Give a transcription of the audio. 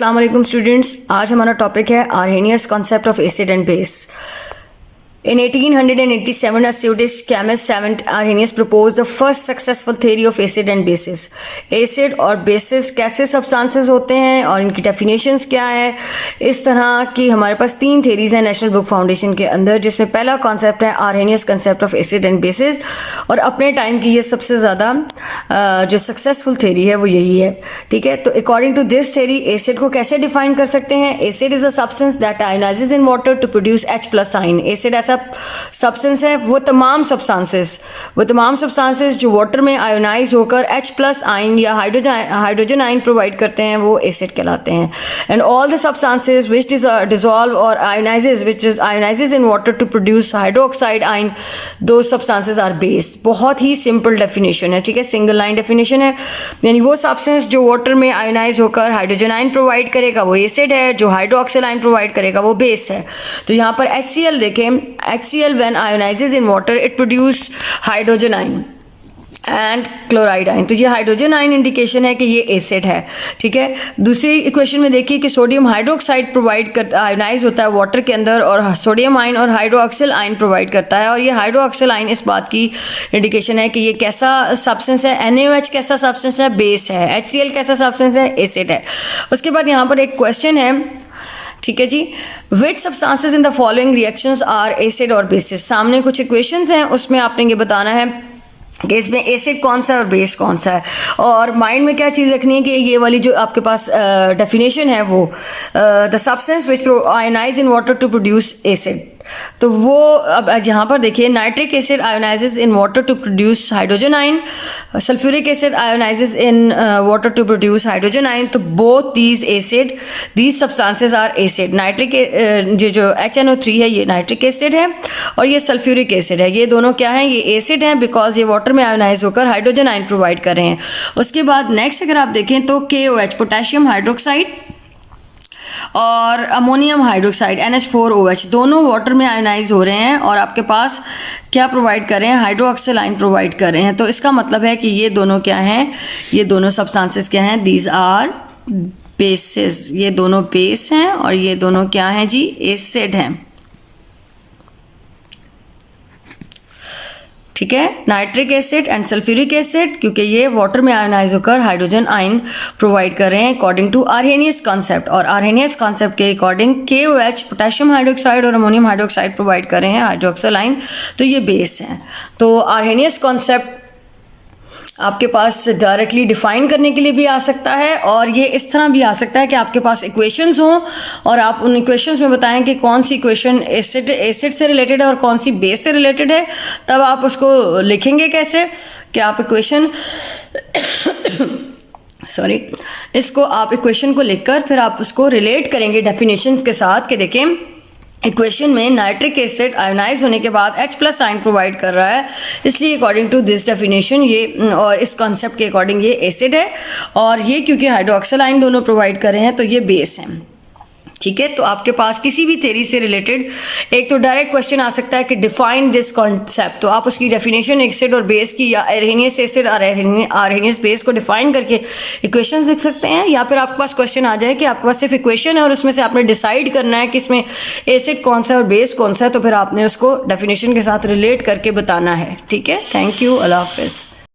अस्सलाम वालेकुम स्टूडेंट्स, आज हमारा टॉपिक है Arrhenius concept of acid and base. In 1887, a Swedish chemist Savant Arrhenius proposed the first successful theory of acid and bases. Acid और bases कैसे substances होते हैं और इनकी definitions क्या है, इस तरह की हमारे पास 3 theories हैं नेशनल बुक फाउंडेशन के अंदर, जिसमें पहला concept है Arrhenius concept of acid and bases और अपने टाइम की ये सबसे ज़्यादा जो सक्सेसफुल theory है वो यही है। ठीक है, तो according to this theory acid को कैसे डिफाइन कर सकते हैं? Acid is a substance that ionizes in water to produce H+ ion. Acid ऐसा सब्सटेंस है, वो तमाम सब्सटेंसेस जो वाटर में आयोनाइज होकर H+ आयन या हाइड्रोजन आयन प्रोवाइड करते हैं वो एसिड कहलाते हैं। And all the substances which dissolve और ionizes in water to produce hydroxide ion, दो सब्सटेंसेस आर बेस। बहुत ही सिंपल डेफिनेशन है, ठीक है, सिंगल लाइन डेफिनेशन है। यानी वो सब्सटेंस जो वाटर में आयोनाइज होकर हाइड्रोजन आयन प्रोवाइड करेगा वो एसिड है, जो हाइड्रोक्सिल आयन प्रोवाइड करेगा वो बेस है। तो यहाँ पर HCl देखें, HCl when ionizes in water it produce hydrogen ion and chloride ion. तो ये हाइड्रोजन आयन इंडिकेशन है कि ये एसिड है। ठीक है, दूसरी इक्वेशन में देखिए कि सोडियम हाइड्रोक्साइड प्रोवाइड कर आयोनाइज होता है वाटर के अंदर और सोडियम आयन और हाइड्रोक्सिल आयन प्रोवाइड करता है, और ये हाइड्रोक्सिल आयन इस बात की इंडिकेशन है कि ये कैसा सब्सटेंस है। NaOH कैसा सब्सटेंस है? बेस है। HCl कैसा सब्सटेंस है? एसिड है। उसके बाद यहाँ पर एक क्वेश्चन है, ठीक है जी, which substances in the following reactions are acid और बेसिस। सामने कुछ इक्वेशंस हैं, उसमें आपने ये बताना है कि इसमें एसिड कौन सा है और बेस कौन सा है। और माइंड में क्या चीज़ रखनी है कि ये वाली जो आपके पास डेफिनेशन है वो the substance which ionize in water to produce acid, तो वो अब यहाँ पर देखिए nitric acid ionizes in water to produce hydrogen ion, sulphuric acid ionizes in water to produce hydrogen ion. तो both these substances are acid. Nitric जो HNO3 है ये नाइट्रिक एसिड है और ये सल्फ्यूरिक एसिड है, ये दोनों क्या हैं? ये एसिड हैं बिकॉज ये वाटर में आयोनाइज होकर हाइड्रोजन आयन प्रोवाइड कर रहे हैं। उसके बाद नेक्स्ट अगर आप देखें तो KOH पोटेशियम हाइड्रोक्साइड और अमोनियम हाइड्रोक्साइड NH4OH दोनों वाटर में आयोनाइज हो रहे हैं और आपके पास क्या प्रोवाइड कर रहे हैं? हाइड्रोक्सिल आयन प्रोवाइड कर रहे हैं। तो इसका मतलब है कि ये दोनों क्या हैं? ये दोनों सब्सटेंसेस क्या हैं? These are bases. ये दोनों बेस हैं और ये दोनों क्या हैं जी? एसिड हैं। ठीक है, nitric acid and sulphuric acid, क्योंकि ये वाटर में आयोनाइज होकर हाइड्रोजन आयन प्रोवाइड कर रहे हैं अकॉर्डिंग टू आर्हेनियस कॉन्सेप्ट। और आर्हेनियस कॉन्सेप्ट के अकॉर्डिंग KOH पोटेशियम हाइड्रोक्साइड और अमोनियम हाइड्रोक्साइड प्रोवाइड कर रहे हैं हाइड्रोक्सिल आयन, तो ये बेस हैं। तो आर्हेनियस कॉन्सेप्ट आपके पास डायरेक्टली डिफाइन करने के लिए भी आ सकता है और ये इस तरह भी आ सकता है कि आपके पास इक्वेशंस हों और आप उन इक्वेशंस में बताएं कि कौन सी इक्वेशन एसिड से रिलेटेड है और कौन सी बेस से रिलेटेड है। तब आप उसको लिखेंगे कैसे कि आप इक्वेशन इसको आप इक्वेशन को लिखकर फिर आप उसको रिलेट करेंगे डेफिनेशंस के साथ कि देखें इक्वेशन में नाइट्रिक एसिड आयोनाइज होने के बाद H+ आयन प्रोवाइड कर रहा है, इसलिए अकॉर्डिंग टू दिस डेफिनेशन ये और इस कॉन्सेप्ट के अकॉर्डिंग ये एसिड है, और ये क्योंकि हाइड्रोक्सिल आयन दोनों प्रोवाइड कर रहे हैं तो ये बेस हैं। ठीक है, तो आपके पास किसी भी थ्योरी से रिलेटेड एक तो डायरेक्ट क्वेश्चन आ सकता है कि डिफाइन दिस कॉन्सेप्ट, तो आप उसकी डेफिनेशन एसिड और बेस की या आर्हेनियस एसिड और आर्हेनियस बेस को डिफाइन करके इक्वेशंस लिख सकते हैं, या फिर आपके पास क्वेश्चन आ जाए कि आपके पास सिर्फ इक्वेशन है और उसमें से आपने डिसाइड करना है कि इसमें एसिड कौन सा है और बेस कौन सा है, तो फिर आपने उसको डेफिनेशन के साथ रिलेट करके बताना है। ठीक है, थैंक यू, अल्लाह हाफिज़।